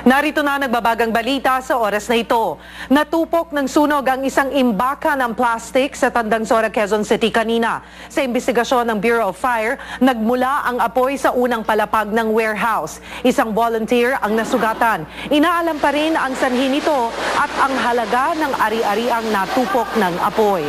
Narito na nagbabagang balita sa oras na ito. Natupok ng sunog ang isang imbaka ng plastic sa Tandangsora, Quezon City kanina. Sa imbestigasyon ng Bureau of Fire, nagmula ang apoy sa unang palapag ng warehouse. Isang volunteer ang nasugatan. Inaalam pa rin ang sanhi nito at ang halaga ng ari-ariang natupok ng apoy.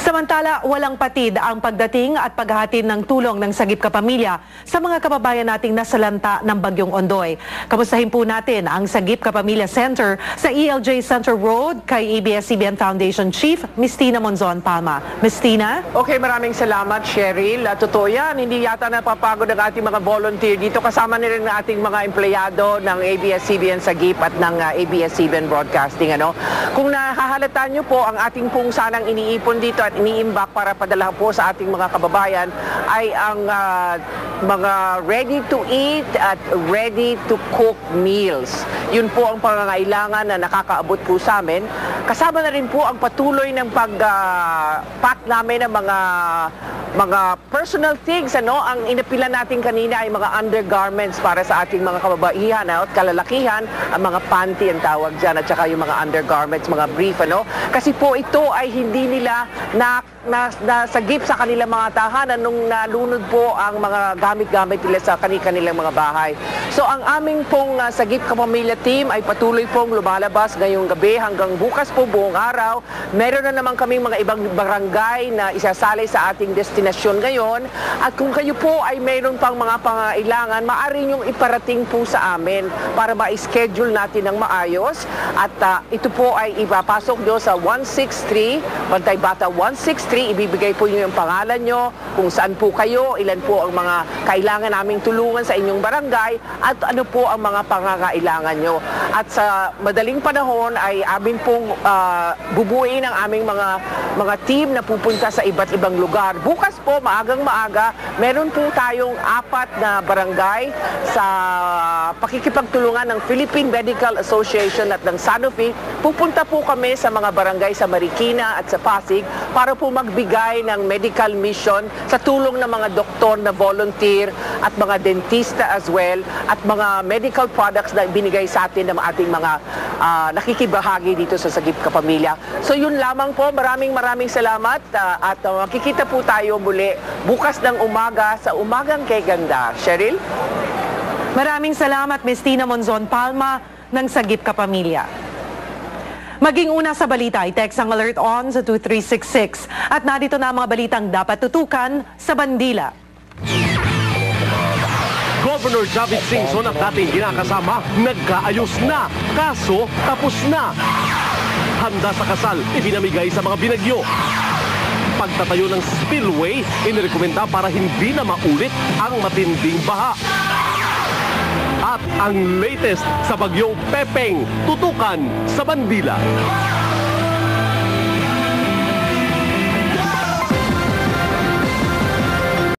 Samantala, walang patid ang pagdating at paghahatid ng tulong ng Sagip Kapamilya sa mga kababayan nating nasalanta ng Bagyong Ondoy. Kamustahin po natin ang Sagip Kapamilya Center sa ELJ Center Road kay ABS-CBN Foundation Chief Mistina Monzon Palma. Mistina? Okay, maraming salamat, Cheryl. Totoo yan, hindi yata napapagod ang ating mga volunteer dito. Kasama na rin ang ating mga empleyado ng ABS-CBN Sagip at ng ABS-CBN Broadcasting. Kung nahahalata nyo po, ang ating pong sanang iniipon dito at iniimbak para padala po sa ating mga kababayan ay ang mga ready to eat at ready to cook meals. Yun po ang pangangailangan na nakakaabot po sa amin. Kasama na rin po ang patuloy ng pag-pack namin ng mga personal things. Ang inapila natin kanina ay mga undergarments para sa ating mga kababaihan at kalalakihan, ang mga panty ang tawag dyan at saka yung mga undergarments, mga brief. Kasi po ito ay hindi nila nasagip sa kanilang mga tahanan nung nalunod po ang mga gamit-gamit nila sa kanilang mga bahay. So ang aming pong Sagip Kapamilya team ay patuloy pong lumalabas ngayong gabi hanggang bukas po buong araw. Meron na naman kaming mga ibang barangay na isasali sa ating destinasyon ngayon. At kung kayo po ay mayroon pang mga pangailangan, maaari niyong iparating po sa amin para ma-schedule natin ng maayos. At ito po ay ipapasok nyo sa 163, Bantay Bata 163. Ibibigay po niyo yung pangalan nyo, kung saan po kayo, ilan po ang mga kailangan naming tulungan sa inyong barangay, at ano po ang mga pangangailangan nyo. At sa madaling panahon ay amin pong bubuin ang aming mga team na pupunta sa iba't ibang lugar. Bukas po, maagang maaga, meron po tayong 4 na barangay sa pakikipagtulungan ng Philippine Medical Association at ng Sanofi. Pupunta po kami sa mga barangay sa Marikina at sa Pasig para po magbigay ng medical mission sa tulong ng mga doktor na volunteer at mga dentista as well at mga medical products na binigay sa atin ng ating mga nakikibahagi dito sa Sagip Kapamilya. So yun lamang po, maraming salamat at makikita po tayo muli bukas ng umaga sa Umagang Kay Ganda. Cheryl? Maraming salamat, Mistina Monzon Palma ng Sagip Kapamilya. Maging una sa balita, i-text ang alert on sa 2366. At narito na ang mga balitang dapat tutukan sa Bandila. Governor Javid Singson at dating kinakasama, nagkaayos na. Kaso, tapos na. Handa sa kasal, ipinamigay sa mga binagyo. Pagtatayo ng spillway, inirekomenda para hindi na maulit ang matinding baha. At ang latest sa bagyong Pepeng, tutukan sa Bandila.